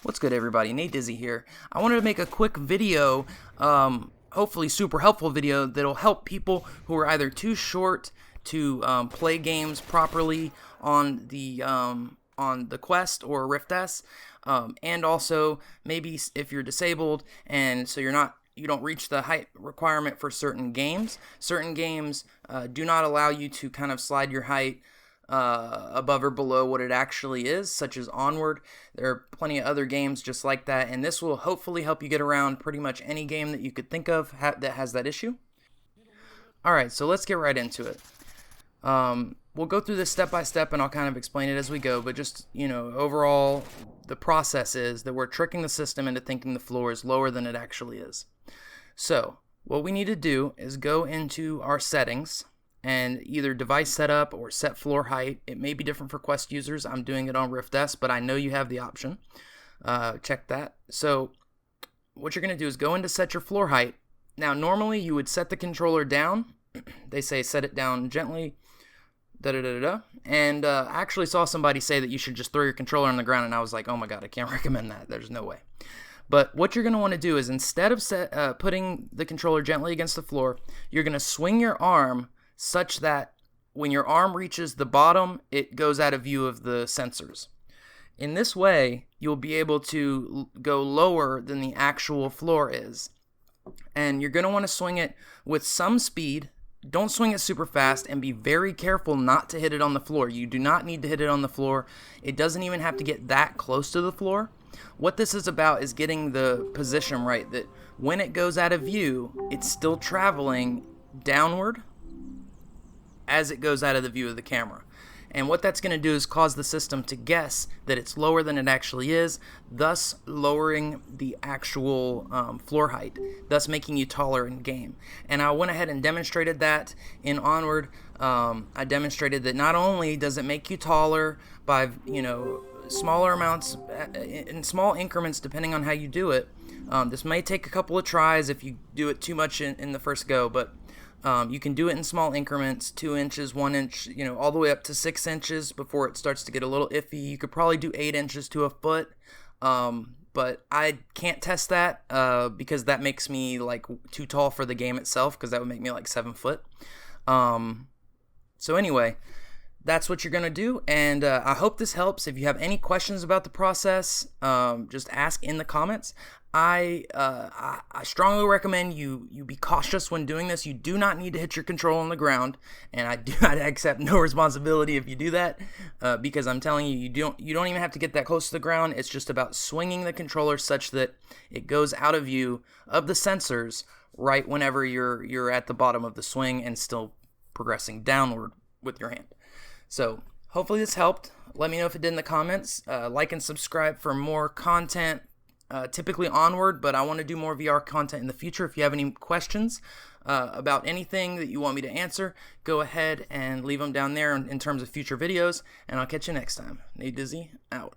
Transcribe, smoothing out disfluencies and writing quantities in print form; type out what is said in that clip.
What's good, everybody? Nate Dizzy here. I wanted to make a quick video, hopefully super helpful video that'll help people who are either too short to play games properly on the Quest or Rift S, and also maybe if you're disabled and so you don't reach the height requirement for certain games. Certain games do not allow you to kind of slide your height above or below what it actually is, such as Onward. There are plenty of other games just like that, and this will hopefully help you get around pretty much any game that you could think of that has that issue. Alright, so let's get right into it. We'll go through this step by step and I'll kind of explain it as we go, but just, overall, the process is that we're tricking the system into thinking the floor is lower than it actually is. So, what we need to do is go into our settings and either device setup or set floor height. It may be different for Quest users. I'm doing it on Rift S, but I know you have the option. Check that. So what you're going to do is go into set your floor height. Now normally you would set the controller down. They say set it down gently, and I actually saw somebody say that you should just throw your controller on the ground, and I was like, oh my god, I can't recommend that. There's no way. But what you're going to want to do is instead of putting the controller gently against the floor, you're going to swing your arm such that when your arm reaches the bottom, it goes out of view of the sensors. In this way, you'll be able to go lower than the actual floor is. And you're going to want to swing it with some speed. Don't swing it super fast, and be very careful not to hit it on the floor. You do not need to hit it on the floor. It doesn't even have to get that close to the floor. What this is about is getting the position right, that when it goes out of view, it's still traveling downward as it goes out of the view of the camera. And what that's going to do is cause the system to guess that it's lower than it actually is, thus lowering the actual floor height, thus making you taller in game. And I went ahead and demonstrated that in Onward. I demonstrated that not only does it make you taller by smaller amounts in small increments depending on how you do it. This may take a couple of tries if you do it too much in the first go, but you can do it in small increments, 2 inches, 1 inch, all the way up to 6 inches before it starts to get a little iffy. You could probably do 8 inches to a foot, but I can't test that because that makes me like too tall for the game itself, because that would make me like 7 foot. So anyway, that's what you're going to do, and I hope this helps. If you have any questions about the process, just ask in the comments. I strongly recommend you be cautious when doing this. You do not need to hit your controller on the ground, and I do not accept no responsibility if you do that, because I'm telling you, you don't even have to get that close to the ground. It's just about swinging the controller such that it goes out of view of the sensors right whenever you're at the bottom of the swing and still progressing downward with your hand. So hopefully this helped. Let me know if it did in the comments. Like and subscribe for more content. Typically Onward, but I want to do more VR content in the future. If you have any questions about anything that you want me to answer, go ahead and leave them down there in terms of future videos, and I'll catch you next time. Nate Dizzy, out.